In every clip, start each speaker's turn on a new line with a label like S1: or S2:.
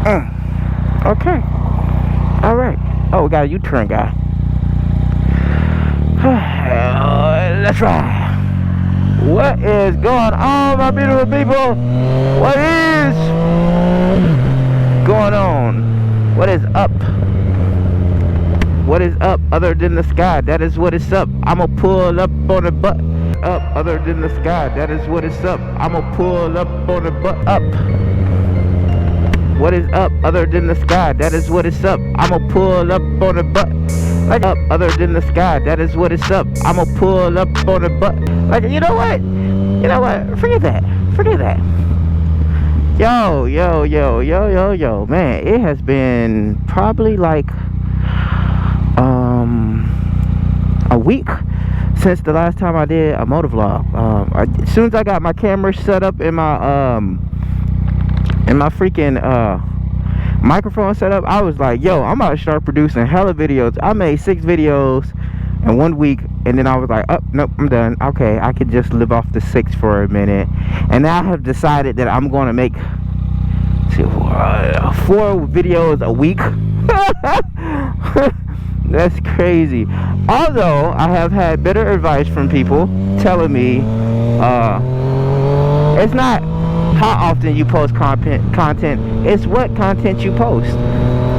S1: Okay. All right. Oh, we got a U-turn guy. Let's ride. What is going on, my beautiful people? What is going on? What is up? What is up other than the sky? That is what is up. I'ma pull up on the butt. Up other than the sky. That is what is up. I'ma pull up on the butt. Up. What is up other than the sky? That is what is up. I'ma pull up on the butt. Like up other than the sky. That is what is up. I'ma pull up on the butt. Like, you know what? You know what? Forget that. Forget that. Yo, man. It has been probably like a week since the last time I did a motovlog. As soon as I got my camera set up in my freaking microphone set up, I was like, yo, I'm about to start producing hella videos. I made 6 videos in 1 week, and then I was like, oh nope, I'm done. Okay, I could just live off the 6 for a minute. And now I have decided that I'm going to make 4 videos a week. That's crazy. Although I have had better advice from people telling me it's not how often you post content, it's what content you post.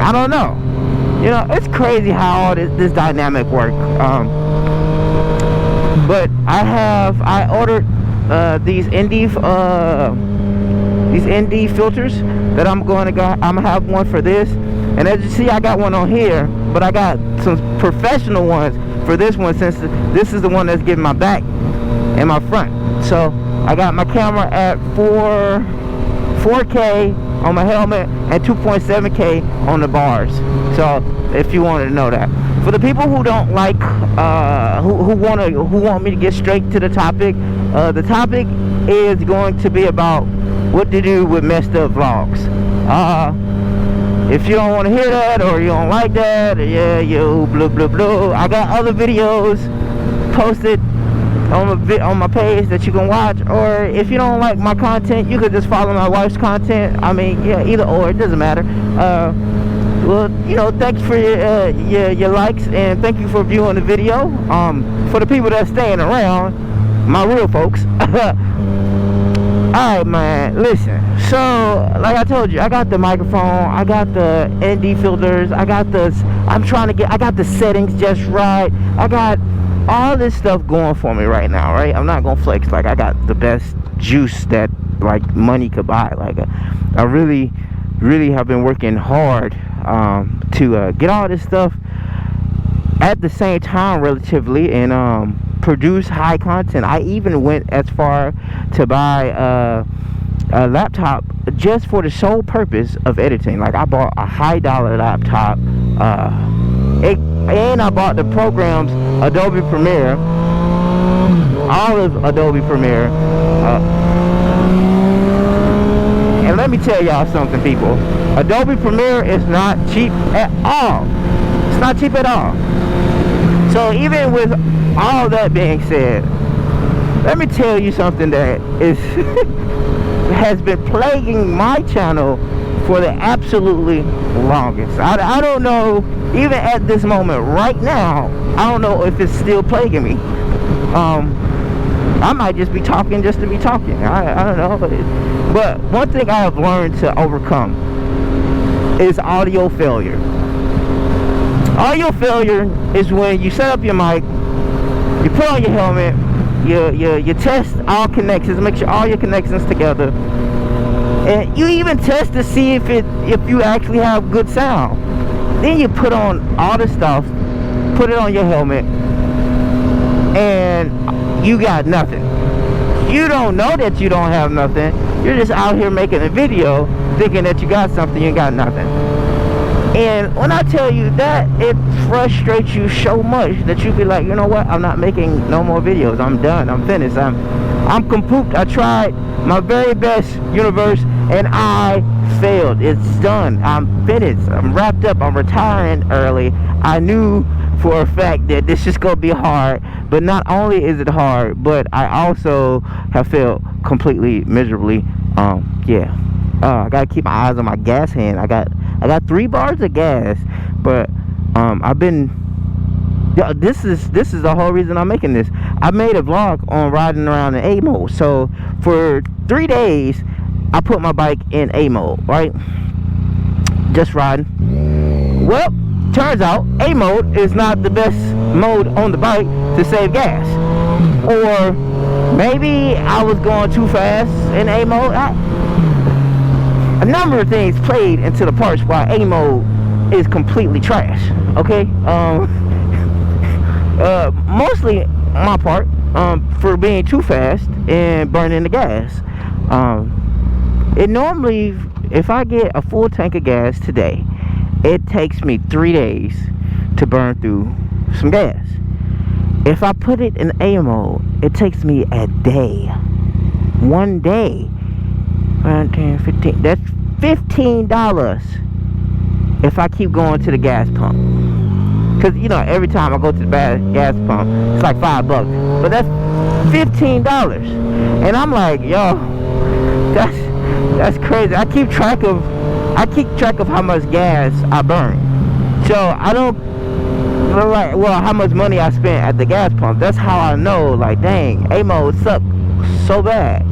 S1: I don't know. You know, it's crazy how all this dynamic works. But I ordered these ND filters that I'm gonna have one for this. And as you see, I got one on here, but I got some professional ones for this one, since this is the one that's giving my back and my front. So I got my camera at 4K on my helmet and 2.7K on the bars. So if you wanted to know that. For the people who don't like, who want me to get straight to the topic is going to be about what to do with messed up vlogs. If you don't want to hear that, or you don't like that, yeah, you blah blah blah, I got other videos posted on my page that you can watch. Or if you don't like my content, you could just follow my wife's content. I mean, yeah, either or, it doesn't matter. Well, you know, thanks for your likes, and thank you for viewing the video. For the people that's staying around, my real folks. Alright, man, listen. So, like I told you, I got the microphone, I got the ND filters, I got the settings just right. I got all this stuff going for me right now, right? I'm not gonna flex like I got the best juice that like money could buy. Like I really have been working hard to get all this stuff at the same time relatively, and produce high content. I even went as far to buy a laptop just for the sole purpose of editing. Like, I bought a high dollar laptop, and I bought the programs Adobe Premiere, all of Adobe Premiere, and let me tell y'all something, people. Adobe Premiere is not cheap at all. It's not cheap at all. So even with all that being said, let me tell you something that is has been plaguing my channel for the absolutely longest. I don't know, even at this moment right now, I don't know if it's still plaguing me. I might just be talking just to be talking. I don't know. But one thing I have learned to overcome is audio failure. Audio failure is when you set up your mic, you put on your helmet, you test all connections, make sure all your connections together, and you even test to see if you actually have good sound. Then you put on all the stuff, put it on your helmet, and you got nothing. You don't know that you don't have nothing. You're just out here making a video thinking that you got something, you got nothing. And when I tell you that, it frustrates you so much that you be like, you know what, I'm not making no more videos. I'm done. I'm finished. I'm complete. I tried my very best, universe, and I failed. It's done. I'm finished. I'm wrapped up. I'm retiring early. I knew for a fact that this is going to be hard. But not only is it hard, but I also have failed completely miserably. Yeah. I gotta keep my eyes on my gas hand. I got 3 bars of gas, but I've been. This is the whole reason I'm making this. I made a vlog on riding around in A mode. So for 3 days, I put my bike in A mode, right? Just riding. Well, turns out A mode is not the best mode on the bike to save gas. Or maybe I was going too fast in A mode. A number of things played into the parts why A mode is completely trash. Okay, mostly my part for being too fast and burning the gas. It normally, if I get a full tank of gas today, it takes me 3 days to burn through some gas. If I put it in A mode, it takes me a day. 1 day. 10, 15. That's $15 if I keep going to the gas pump. Because, you know, every time I go to the gas pump, it's like $5. But that's $15. And I'm like, yo, that's crazy. I keep track of how much gas I burn. So I don't, like, well, how much money I spent at the gas pump. That's how I know, like, dang, A mode sucked so bad.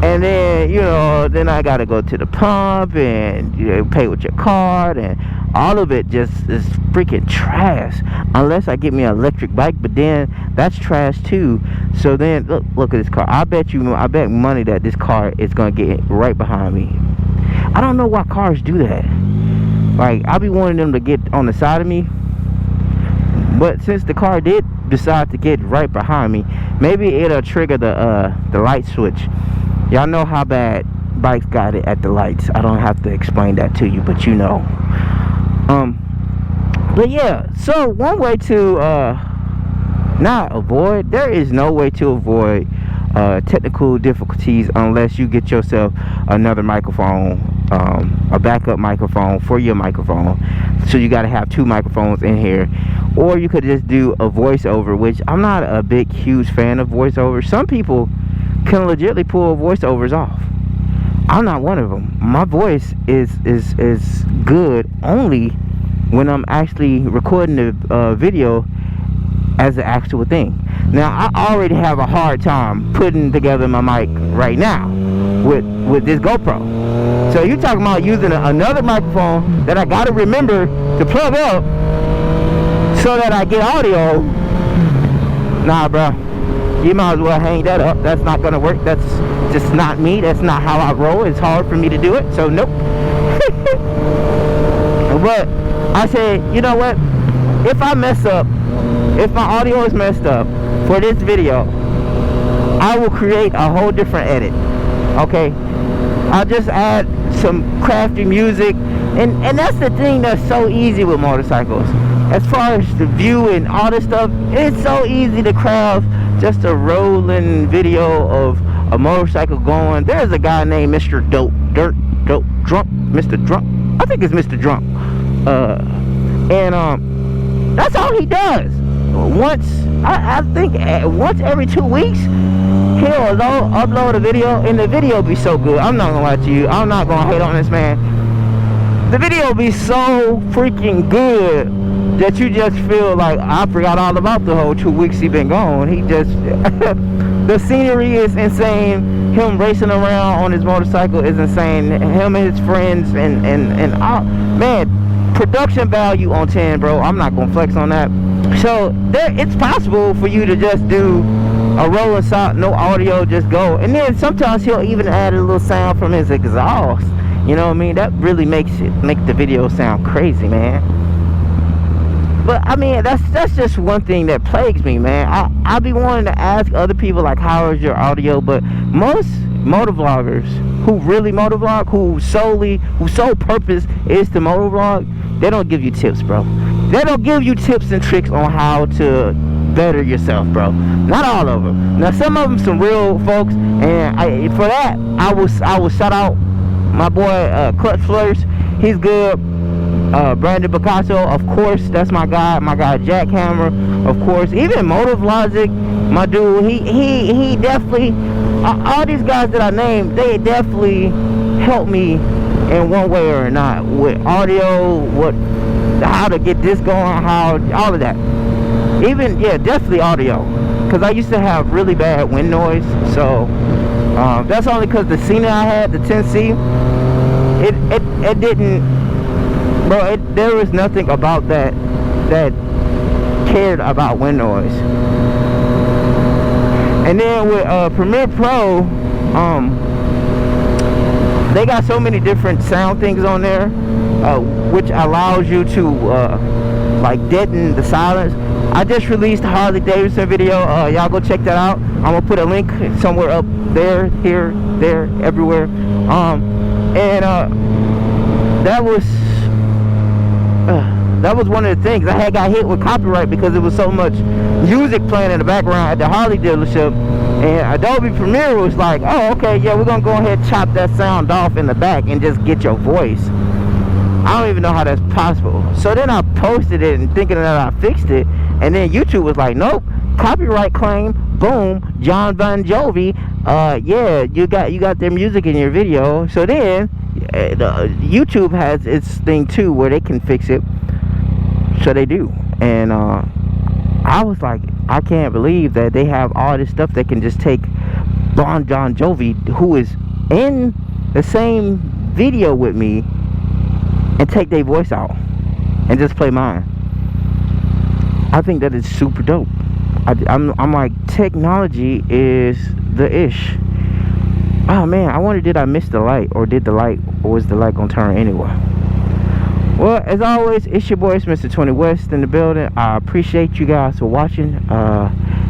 S1: And then, you know, then I gotta go to the pump and, you know, pay with your card, and all of it just is freaking trash. Unless I get me an electric bike, but then that's trash too. So then look at this car. I bet money that this car is gonna get right behind me. I don't know why cars do that. Like, I be wanting them to get on the side of me, but since the car did decide to get right behind me, maybe it'll trigger the light switch. Y'all know how bad bikes got it at the lights. I don't have to explain that to you, but you know. But yeah, so one way to there is no way to avoid technical difficulties unless you get yourself another microphone, a backup microphone for your microphone. So you got to have 2 microphones in here, or you could just do a voiceover, which I'm not a huge fan of voiceovers. Some people can legitimately pull voiceovers off. I'm not one of them. My voice is good only when I'm actually recording the video as an actual thing. Now, I already have a hard time putting together my mic right now with this GoPro. So you talking about using another microphone that I gotta remember to plug up so that I get audio? Nah, bro. You might as well hang that up. That's not gonna work. That's just not me. That's not how I roll. It's hard for me to do it. So nope. But I said, you know what? If I mess up, if my audio is messed up for this video, I will create a whole different edit. Okay? I'll just add some crafty music. And that's the thing that's so easy with motorcycles. As far as the view and all this stuff, it's so easy to craft just a rolling video of a motorcycle going. There's a guy named Mr. Mr. Drunk. I think it's Mr. Drunk. That's all he does. I think once every 2 weeks, he'll upload a video, and the video be so good. I'm not gonna lie to you. I'm not gonna hate on this man. The video be so freaking good that you just feel like I forgot all about the whole 2 weeks he been gone. He just the scenery is insane. Him racing around on his motorcycle is insane. Him and his friends and man, production value on 10, bro. I'm not gonna flex on that. So it's possible for you to just do a rolling shot, no audio, just go. And then sometimes he'll even add a little sound from his exhaust. You know what I mean? That really makes the video sound crazy, man. But I mean, that's just one thing that plagues me, man. I be wanting to ask other people, like, how is your audio? But most motovloggers who really motovlog, whose sole purpose is to motovlog, they don't give you tips, bro. They don't give you tips and tricks on how to better yourself, bro. Not all of them. Now, some of them some real folks, and for that, I will shout out my boy Clutch Flirts. He's good. Brandon Picasso, of course, that's my guy. My guy Jackhammer, of course. Even Motovlogic, my dude. He definitely. All these guys that I named, they definitely helped me in one way or not with audio, how to get this going, how all of that. Even definitely audio, because I used to have really bad wind noise. So that's only because the Cena I had, the 10C, it didn't, bro. There was nothing about that cared about wind noise. And then with Premiere Pro, they got so many different sound things on there, which allows you to like deaden the silence. I just released a Harley Davidson video. Y'all go check that out. I'm gonna put a link somewhere up there, here, there, everywhere. And that was one of the things. I had got hit with copyright because there was so much music playing in the background at the Harley dealership, and Adobe Premiere was like, oh, okay, yeah, we're gonna go ahead and chop that sound off in the back and just get your voice. I don't even know how that's possible. So then I posted it and thinking that I fixed it, and then YouTube was like, nope, copyright claim, boom, John Bon Jovi, yeah, you got their music in your video. So then YouTube has its thing too where they can fix it. So they do. And I was like, I can't believe that they have all this stuff that can just take Bon Jovi, who is in the same video with me, and take their voice out and just play mine. I think that is super dope. I'm like, technology is the ish. Oh man, I wonder, did I miss the light, or was the light gonna turn anyway? Well, as always, it's your boy, it's Mr20west in the building. I appreciate you guys for watching.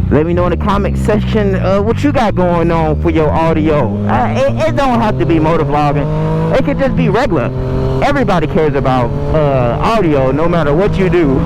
S1: Let me know in the comment section what you got going on for your audio. It don't have to be motovlogging. It could just be regular. Everybody cares about audio, no matter what you do.